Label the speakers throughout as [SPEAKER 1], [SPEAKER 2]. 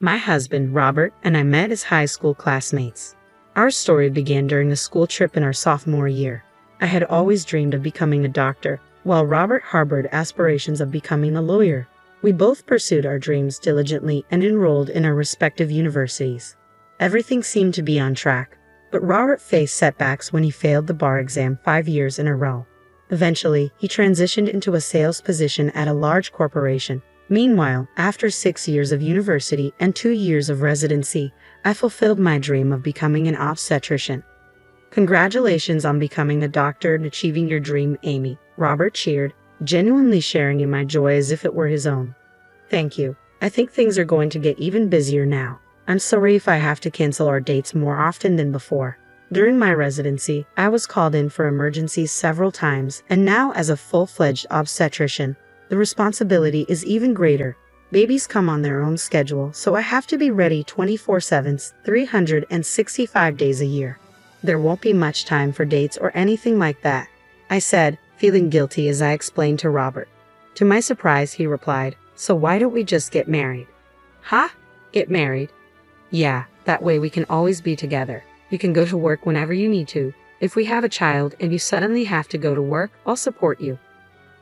[SPEAKER 1] My husband, Robert, and I met as high school classmates. Our story began during a school trip in our sophomore year. I had always dreamed of becoming a doctor, while Robert harbored aspirations of becoming a lawyer. We both pursued our dreams diligently and enrolled in our respective universities. Everything seemed to be on track, but Robert faced setbacks when he failed the bar exam 5 years in a row. Eventually, he transitioned into a sales position at a large corporation. Meanwhile, after 6 years of university and 2 years of residency, I fulfilled my dream of becoming an obstetrician. "Congratulations on becoming a doctor and achieving your dream, Amy," Robert cheered, genuinely sharing in my joy as if it were his own. "Thank you. I think things are going to get even busier now. I'm sorry if I have to cancel our dates more often than before. During my residency, I was called in for emergencies several times, and now as a full-fledged obstetrician, the responsibility is even greater. Babies come on their own schedule, so I have to be ready 24/7, 365 days a year. There won't be much time for dates or anything like that," I said, feeling guilty as I explained to Robert. To my surprise, he replied, "So why don't we just get married?" "Huh? Get married?" "Yeah, that way we can always be together. You can go to work whenever you need to. If we have a child and you suddenly have to go to work, I'll support you."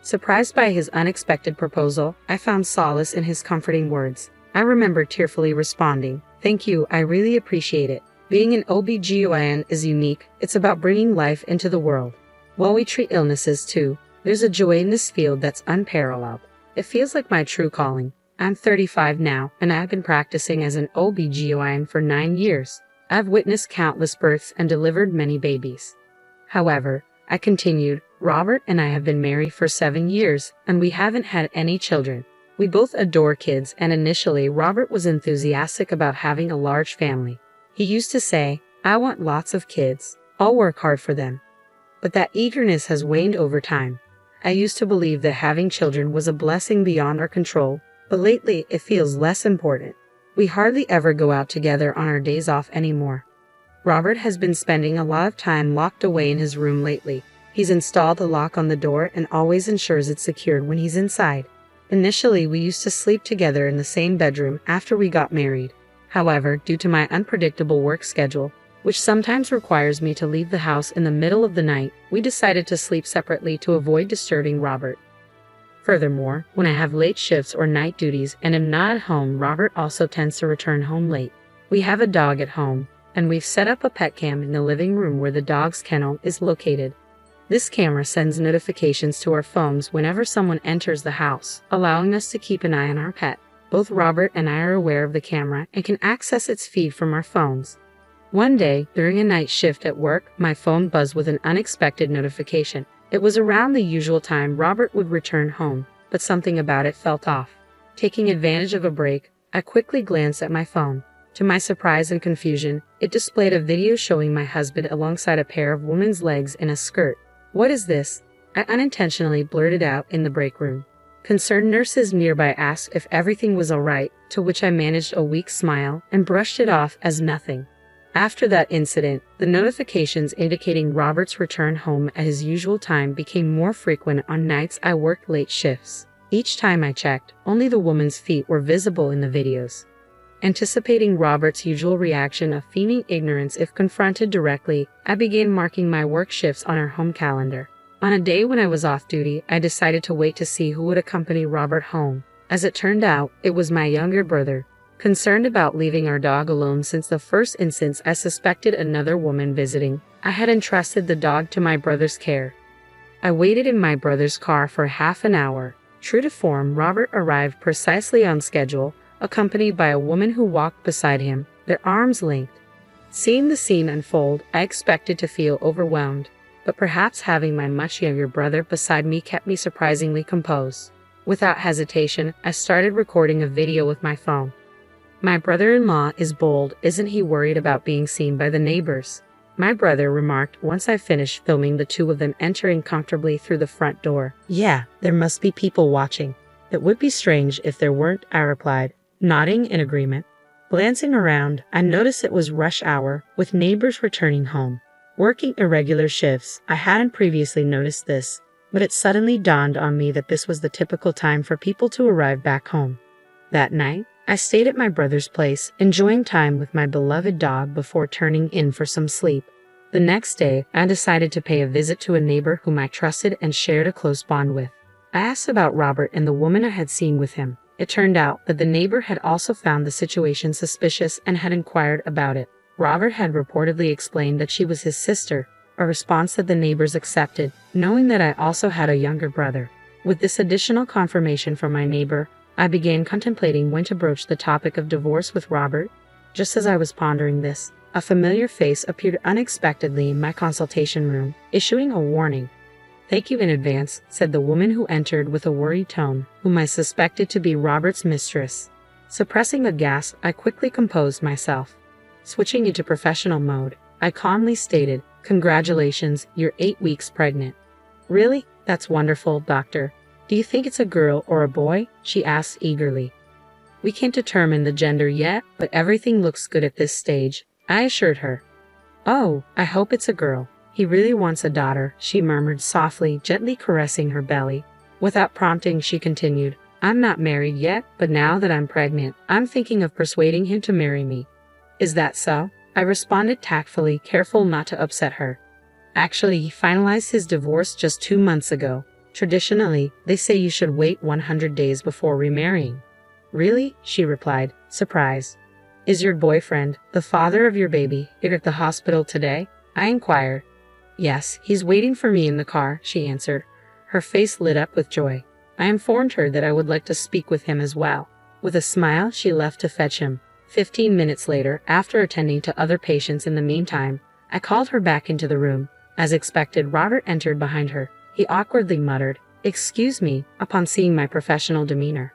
[SPEAKER 1] Surprised by his unexpected proposal, I found solace in his comforting words. I remember tearfully responding, "Thank you, I really appreciate it. Being an OB-GYN is unique. It's about bringing life into the world. While we treat illnesses too, there's a joy in this field that's unparalleled. It feels like my true calling. I'm 35 now, and I've been practicing as an OB-GYN for 9 years. I've witnessed countless births and delivered many babies. However," I continued, "Robert and I have been married for 7 years, and we haven't had any children. We both adore kids, and initially Robert was enthusiastic about having a large family. He used to say, 'I want lots of kids. I'll work hard for them.' But that eagerness has waned over time. I used to believe that having children was a blessing beyond our control, but lately it feels less important. We hardly ever go out together on our days off anymore. Robert has been spending a lot of time locked away in his room lately. He's installed a lock on the door and always ensures it's secured when he's inside. Initially, we used to sleep together in the same bedroom after we got married. However, due to my unpredictable work schedule, which sometimes requires me to leave the house in the middle of the night, we decided to sleep separately to avoid disturbing Robert. Furthermore, when I have late shifts or night duties and am not at home, Robert also tends to return home late. We have a dog at home, and we've set up a pet cam in the living room where the dog's kennel is located. This camera sends notifications to our phones whenever someone enters the house, allowing us to keep an eye on our pet. Both Robert and I are aware of the camera and can access its feed from our phones. One day, during a night shift at work, my phone buzzed with an unexpected notification. It was around the usual time Robert would return home, but something about it felt off. Taking advantage of a break, I quickly glanced at my phone. To my surprise and confusion, it displayed a video showing my husband alongside a pair of women's legs in a skirt. "What is this?" I unintentionally blurted out in the break room. Concerned nurses nearby asked if everything was all right, to which I managed a weak smile and brushed it off as nothing. After that incident, the notifications indicating Robert's return home at his usual time became more frequent on nights I worked late shifts. Each time I checked, only the woman's feet were visible in the videos. Anticipating Robert's usual reaction of feigning ignorance if confronted directly, I began marking my work shifts on our home calendar. On a day when I was off duty, I decided to wait to see who would accompany Robert home. As it turned out, it was my younger brother. Concerned about leaving our dog alone since the first instance I suspected another woman visiting, I had entrusted the dog to my brother's care. I waited in my brother's car for half an hour. True to form, Robert arrived precisely on schedule, accompanied by a woman who walked beside him, their arms linked. Seeing the scene unfold, I expected to feel overwhelmed, but perhaps having my much younger brother beside me kept me surprisingly composed. Without hesitation, I started recording a video with my phone. "My brother-in-law is bold, isn't he worried about being seen by the neighbors?" my brother remarked once I finished filming the two of them entering comfortably through the front door. "Yeah, there must be people watching. It would be strange if there weren't," I replied, nodding in agreement. Glancing around, I noticed it was rush hour, with neighbors returning home. Working irregular shifts, I hadn't previously noticed this, but it suddenly dawned on me that this was the typical time for people to arrive back home. That night, I stayed at my brother's place, enjoying time with my beloved dog before turning in for some sleep. The next day, I decided to pay a visit to a neighbor whom I trusted and shared a close bond with. I asked about Robert and the woman I had seen with him. It turned out that the neighbor had also found the situation suspicious and had inquired about it. Robert had reportedly explained that she was his sister, a response that the neighbors accepted, knowing that I also had a younger brother. With this additional confirmation from my neighbor, I began contemplating when to broach the topic of divorce with Robert. Just as I was pondering this, a familiar face appeared unexpectedly in my consultation room, issuing a warning. "Thank you in advance," said the woman who entered with a worried tone, whom I suspected to be Robert's mistress. Suppressing a gasp, I quickly composed myself. Switching into professional mode, I calmly stated, "Congratulations, you're 8 weeks pregnant." "Really? That's wonderful, doctor. Do you think it's a girl or a boy?" she asked eagerly. "We can't determine the gender yet, but everything looks good at this stage," I assured her. "Oh, I hope it's a girl. He really wants a daughter," she murmured softly, gently caressing her belly. Without prompting, she continued, "I'm not married yet, but now that I'm pregnant, I'm thinking of persuading him to marry me." "Is that so?" I responded tactfully, careful not to upset her. "Actually, he finalized his divorce just 2 months ago. Traditionally, they say you should wait 100 days before remarrying." "Really?" she replied, surprised. "Is your boyfriend, the father of your baby, here at the hospital today?" I inquired. "Yes, he's waiting for me in the car," she answered. Her face lit up with joy. I informed her that I would like to speak with him as well. With a smile, she left to fetch him. 15 minutes later, after attending to other patients in the meantime, I called her back into the room. As expected, Robert entered behind her. He awkwardly muttered, "Excuse me," upon seeing my professional demeanor.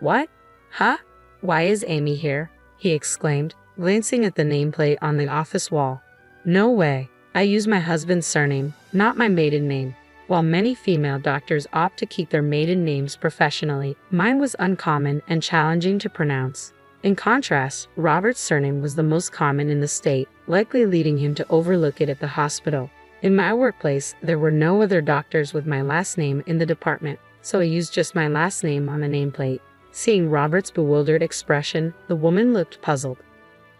[SPEAKER 1] "What? Huh? Why is Amy here?" he exclaimed, glancing at the nameplate on the office wall. "No way. I use my husband's surname, not my maiden name. While many female doctors opt to keep their maiden names professionally, mine was uncommon and challenging to pronounce. In contrast, Robert's surname was the most common in the state, likely leading him to overlook it at the hospital. In my workplace, there were no other doctors with my last name in the department, so I used just my last name on the nameplate. Seeing Robert's bewildered expression, the woman looked puzzled.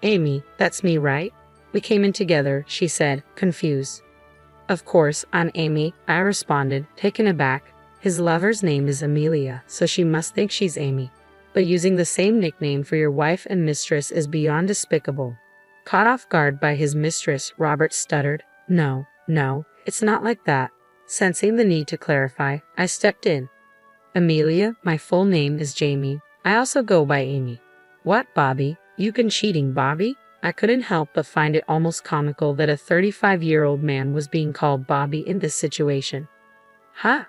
[SPEAKER 1] "Amy, that's me, right? We came in together," she said, confused. "Of course, I'm Amy," I responded, taken aback. "His lover's name is Amelia, so she must think she's Amy. But using the same nickname for your wife and mistress is beyond despicable." Caught off guard by his mistress, Robert stuttered, No, it's not like that." Sensing the need to clarify, I stepped in. "Amelia, my full name is Jamie. I also go by Amy." "What, Bobby? You've been cheating, Bobby?" I couldn't help but find it almost comical that a 35-year-old man was being called Bobby in this situation. "Huh?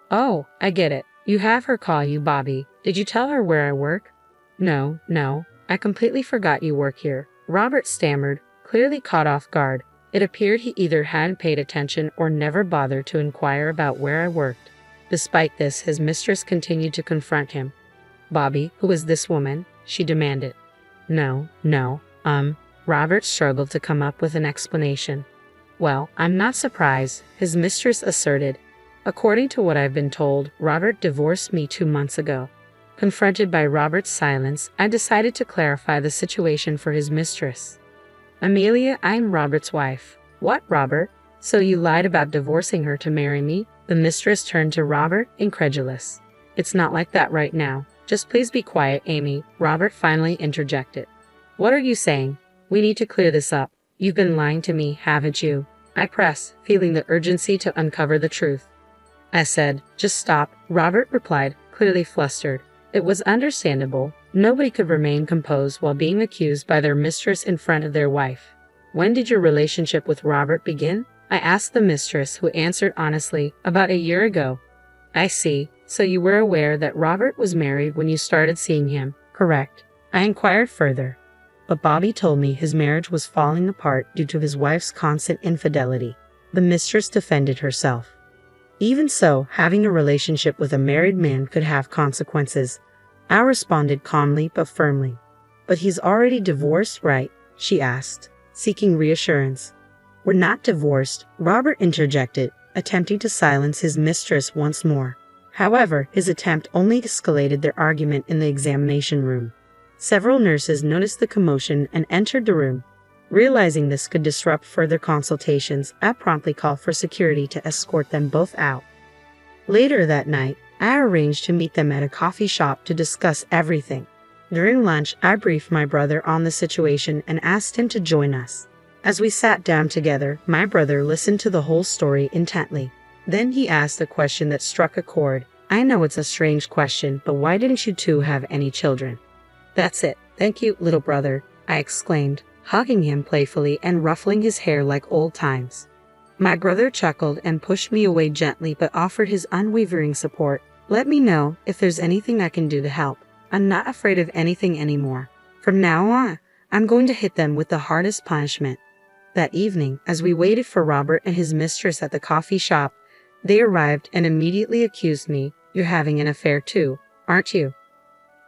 [SPEAKER 1] Oh, I get it. You have her call you Bobby. Did you tell her where I work?" No, I completely forgot you work here," Robert stammered, clearly caught off guard. It appeared he either hadn't paid attention or never bothered to inquire about where I worked. Despite this, his mistress continued to confront him. "Bobby, who is this woman?" she demanded. No, Robert struggled to come up with an explanation. "Well, I'm not surprised," his mistress asserted. "According to what I've been told, Robert divorced me 2 months ago." Confronted by Robert's silence, I decided to clarify the situation for his mistress. "Amelia, I'm Robert's wife." "What, Robert? So you lied about divorcing her to marry me?" The mistress turned to Robert, incredulous. "It's not like that right now. Just please be quiet, Amy," Robert finally interjected. "What are you saying? We need to clear this up. You've been lying to me, haven't you?" I pressed, feeling the urgency to uncover the truth. I said, "Just stop," Robert replied, clearly flustered. It was understandable. Nobody could remain composed while being accused by their mistress in front of their wife. "When did your relationship with Robert begin?" I asked the mistress, who answered honestly, "About a year ago." "I see. So you were aware that Robert was married when you started seeing him, correct?" I inquired further. But Bobby told me his marriage was falling apart due to his wife's constant infidelity. The mistress defended herself. "Even so, having a relationship with a married man could have consequences." I responded calmly but firmly. "But he's already divorced, right?" she asked, seeking reassurance. "We're not divorced," Robert interjected, attempting to silence his mistress once more. However, his attempt only escalated their argument in the examination room. Several nurses noticed the commotion and entered the room. Realizing this could disrupt further consultations, I promptly called for security to escort them both out. Later that night, I arranged to meet them at a coffee shop to discuss everything. During lunch, I briefed my brother on the situation and asked him to join us. As we sat down together, my brother listened to the whole story intently. Then he asked a question that struck a chord. I know it's a strange question, but why didn't you two have any children? That's it. Thank you, little brother, I exclaimed, hugging him playfully and ruffling his hair like old times. My brother chuckled and pushed me away gently but offered his unwavering support. Let me know if there's anything I can do to help. I'm not afraid of anything anymore. From now on, I'm going to hit them with the hardest punishment. That evening, as we waited for Robert and his mistress at the coffee shop, they arrived and immediately accused me. You're having an affair too, aren't you?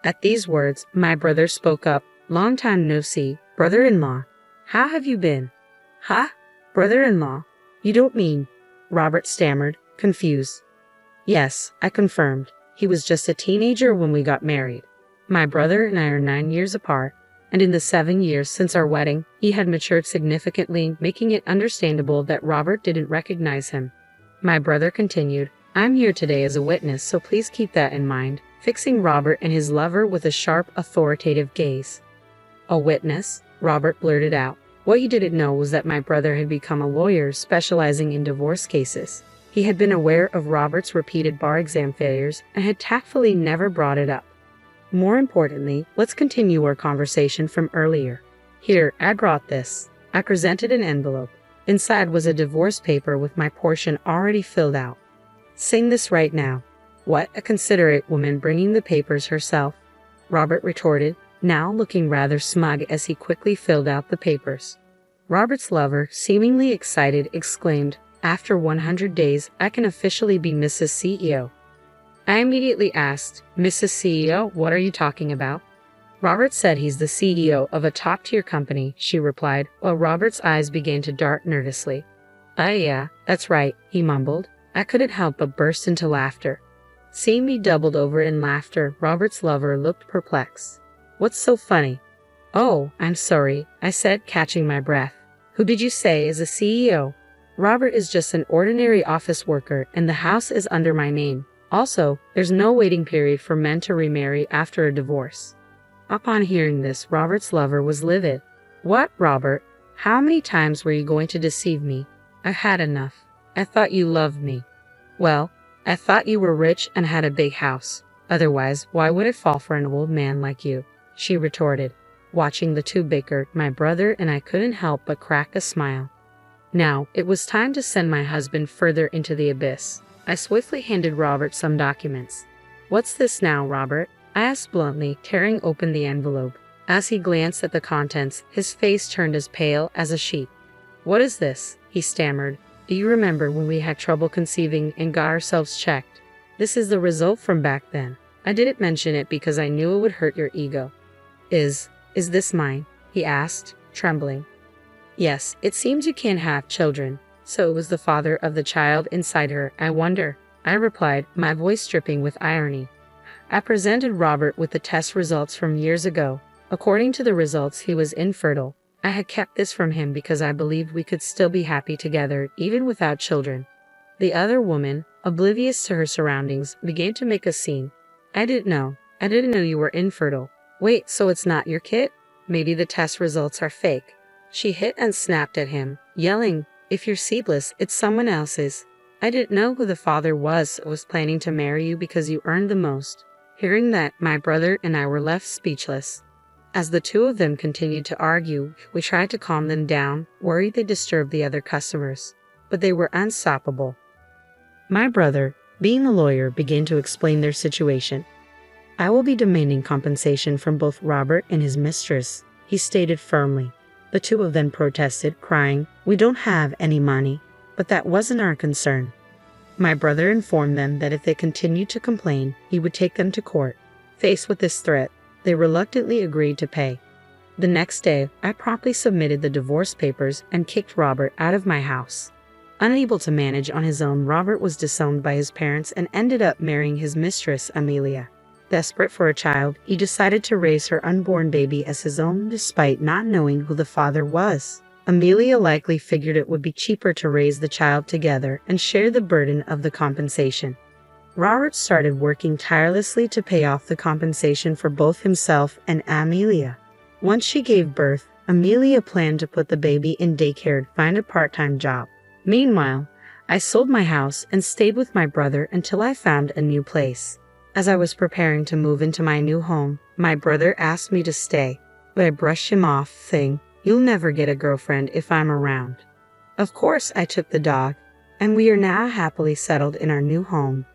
[SPEAKER 1] At these words, my brother spoke up. Long time no see, brother-in-law. How have you been? Huh? Brother-in-law? You don't mean? Robert stammered, confused. Yes, I confirmed. He was just a teenager when we got married. My brother and I are 9 years apart, and in the 7 years since our wedding, he had matured significantly, making it understandable that Robert didn't recognize him. My brother continued, I'm here today as a witness, so please keep that in mind, fixing Robert and his lover with a sharp, authoritative gaze. A witness? Robert blurted out. What he didn't know was that my brother had become a lawyer specializing in divorce cases. He had been aware of Robert's repeated bar exam failures and had tactfully never brought it up. More importantly, let's continue our conversation from earlier. Here, I brought this. I presented an envelope. Inside was a divorce paper with my portion already filled out. Sing this right now. What a considerate woman, bringing the papers herself, Robert retorted, now looking rather smug as he quickly filled out the papers. Robert's lover, seemingly excited, exclaimed, After 100 days, I can officially be Mrs. CEO. I immediately asked, Mrs. CEO, what are you talking about? Robert said he's the CEO of a top-tier company, she replied, while Robert's eyes began to dart nervously. Yeah, that's right, he mumbled. I couldn't help but burst into laughter. Seeing me doubled over in laughter, Robert's lover looked perplexed. What's so funny? Oh, I'm sorry, I said, catching my breath. Who did you say is a CEO? Robert is just an ordinary office worker, and the house is under my name. Also, there's no waiting period for men to remarry after a divorce. Upon hearing this, Robert's lover was livid. What, Robert? How many times were you going to deceive me? I've had enough. I thought you loved me. Well, I thought you were rich and had a big house. Otherwise, why would it fall for an old man like you? She retorted. Watching the two bicker, my brother and I couldn't help but crack a smile. Now, it was time to send my husband further into the abyss. I swiftly handed Robert some documents. What's this now, Robert? I asked bluntly, tearing open the envelope. As he glanced at the contents, his face turned as pale as a sheet. What is this? He stammered. Do you remember when we had trouble conceiving and got ourselves checked? This is the result from back then. I didn't mention it because I knew it would hurt your ego. Is this mine? He asked, trembling. Yes, it seems you can't have children. So it was the father of the child inside her, I wonder. I replied, my voice dripping with irony. I presented Robert with the test results from years ago. According to the results, he was infertile. I had kept this from him because I believed we could still be happy together, even without children. The other woman, oblivious to her surroundings, began to make a scene. I didn't know you were infertile. Wait, so it's not your kid? Maybe the test results are fake. She hit and snapped at him, yelling, if you're seedless, it's someone else's. I didn't know who the father was planning to marry you because you earned the most. Hearing that, my brother and I were left speechless. As the two of them continued to argue, we tried to calm them down, worried they disturbed the other customers. But they were unstoppable. My brother, being a lawyer, began to explain their situation. I will be demanding compensation from both Robert and his mistress, he stated firmly. The two of them protested, crying, we don't have any money. But that wasn't our concern. My brother informed them that if they continued to complain, he would take them to court. Faced with this threat, they reluctantly agreed to pay. The next day, I promptly submitted the divorce papers and kicked Robert out of my house. Unable to manage on his own, Robert was disowned by his parents and ended up marrying his mistress, Amelia. Desperate for a child, he decided to raise her unborn baby as his own despite not knowing who the father was. Amelia likely figured it would be cheaper to raise the child together and share the burden of the compensation. Robert started working tirelessly to pay off the compensation for both himself and Amelia. Once she gave birth, Amelia planned to put the baby in daycare and find a part-time job. Meanwhile, I sold my house and stayed with my brother until I found a new place. As I was preparing to move into my new home, my brother asked me to stay, but I brushed him off, saying, "You'll never get a girlfriend if I'm around." Of course, I took the dog, and we are now happily settled in our new home.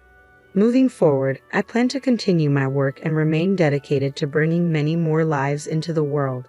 [SPEAKER 1] Moving forward, I plan to continue my work and remain dedicated to bringing many more lives into the world.